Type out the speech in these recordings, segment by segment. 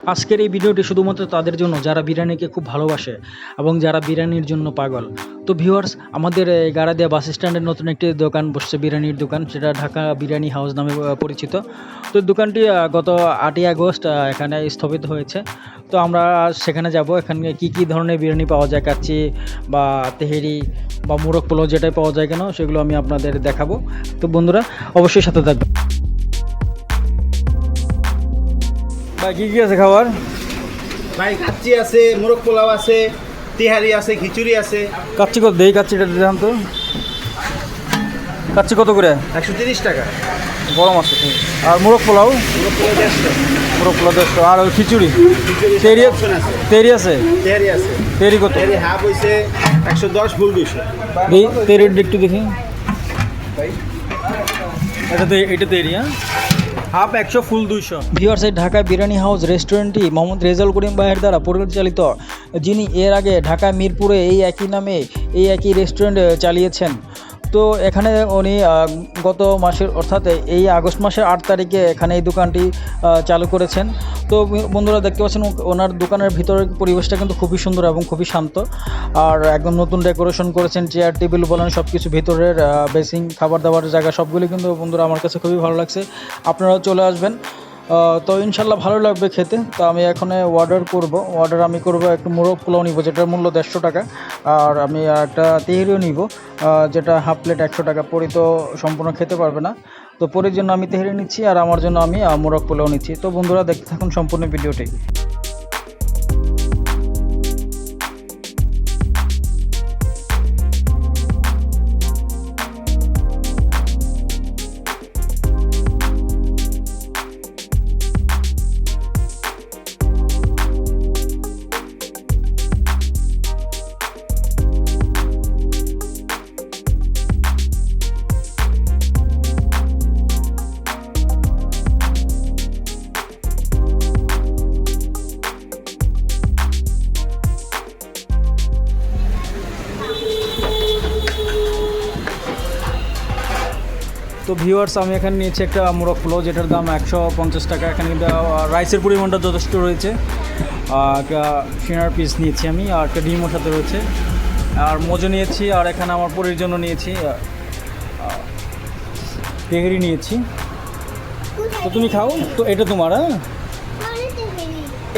আজকের এই ভিডিওটি শুধুমাত্র তাদের জন্য যারা বিরিয়ানিকে খুব ভালোবাসে এবং যারা বিরিয়ানির জন্য পাগল। তো ভিউয়ার্স, আমাদের এই গাড়াদিয়া বাস স্ট্যান্ডের নতুন একটি দোকান বসছে, বিরিয়ানির দোকান, সেটা ঢাকা বিরিয়ানি হাউস নামে পরিচিত। তো দোকানটি গত 8ই আগস্ট এখানে স্থপিত হয়েছে। তো আমরা সেখানে যাব। এখানে কি ধরনের বিরিয়ানি পাওয়া যায়, কাচ্চি বা তেহেরি বা মোরগ পোলাও, যেটাই পাওয়া যায় কেন সেগুলো আমি আপনাদের দেখাবো। তো বন্ধুরা অবশ্যই সাথে থাকবেন। ভাই কী আছে খাবার? ভাই কাচ্চি আছে, মোরগ পোলাও আছে, তিহারি আছে, খিচুড়ি আছে। কাচ্চি কত দেই? কাচ্চিটা দিলাম তো। কাচ্চি কত করে? 130 টাকা। গরম আছে। আর মোরগ পোলাও? মোরগ পোলাও 150। মোরগ পোলাও 150। আর ওই খিচুড়ি? খিচুড়ি তেরি অপশন আছে। তেরি আছে? তিহারি আছে। তেরি কত? তিহারি হাফ হইছে 110, ফুল 200। এই তেরির একটু দেখি। এটা তেরি, হ্যাঁ, হাফ 100, ফুল 200। ভিউয়ার্স, এই ঢাকা বিরিয়ানি হাউস রেস্টুরেন্টটি মোহাম্মদ রেজাউল করিম ভাইয়ের দ্বারা পরিচালিত, যিনি এর আগে ঢাকা মিরপুরে এই একই নামে এই একই রেস্টুরেন্ট চালিয়েছেন। তো এখানে উনি গত মাসের অর্থাৎ এই আগস্ট মাসের 8 তারিখে এখানে এই দোকানটি চালু করেছেন। তো বন্ধুরা দেখতে পাচ্ছেন ওনার দোকানের ভিতরের পরিবেশটা কিন্তু খুবই সুন্দর এবং খুবই শান্ত। আর একদম নতুন ডেকোরেশন করেছেন, চেয়ার টেবিল বলেন সব কিছু, ভিতরের বেসিং, খাবার দাবার জায়গা সবগুলি কিন্তু বন্ধুরা আমার কাছে খুবই ভালো লাগছে। আপনারাও চলে আসবেন। তো ইনশাল্লাহ ভালো লাগবে খেতে। তো আমি এখানে অর্ডার আমি করব একটু মোরগ পোলাও নিব, যেটার মূল্য 150 টাকা। আর আমি একটা তেহেরিও নিব, যেটা হাফ প্লেট 100 টাকা। পরি তো সম্পূর্ণ খেতে পারবে না, তো পরির জন্য আমি তেহেরি নিচ্ছি আর আমার জন্য আমি মোরগ পোলাও নিচ্ছি। তো বন্ধুরা দেখতে থাকুন সম্পূর্ণ ভিডিওটি। তো ভিউয়ার্স, আমি এখানে নিয়েছি একটা মোরগ পোলাও, যেটার দাম 150 টাকা। এখানে কিন্তু রাইসের পরিমাণটা যথেষ্ট রয়েছে। একটা সিনার পিস নিয়েছি আমি, আর একটা ডিমও সাথে রয়েছে, আর মজো নিয়েছি। আর এখানে আমার পরির জন্য নিয়েছি তেহেরি নিয়েছি। তো তুমি খাও তো, এটা তোমার। হ্যাঁ,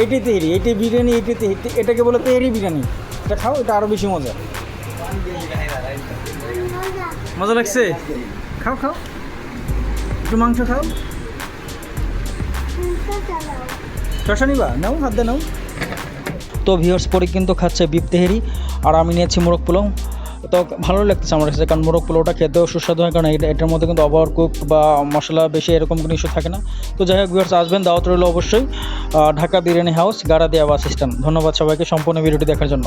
এইটাই তেহেরি, এইটাই বিরিয়ানি, এইটাই তেহেরি, এটাকে বলে তেহেরি বিরিয়ানি। এটা খাও, এটা আরও বেশি মজা। মজা লাগছে? খাও খাও, একটু মাংস খাও। শশা নিবা? নাও, হাত দিয়ে নাও। তো ভিউয়ার্স, পরে কিন্তু খাচ্ছে বিফ তেহেরি, আর আমি নিয়েছি মোরগ পোলাও। তো ভালো লাগতেছে আমার কাছে, কারণ মোরগ পোলাওটা খেতেও সুস্বাদু হয়, কারণ এটার মধ্যে কিন্তু ওভার কুক বা মশলা বেশি এরকম কোনো ইস্যু থাকে না। তো যাই হোক ভিউয়ার্স, আসবেন, দাওয়াত রইল অবশ্যই। Dhaka biryani house, Garadia bus stand. ধন্যবাদ সবাইকে সম্পূর্ণ ভিডিওটি দেখার জন্য।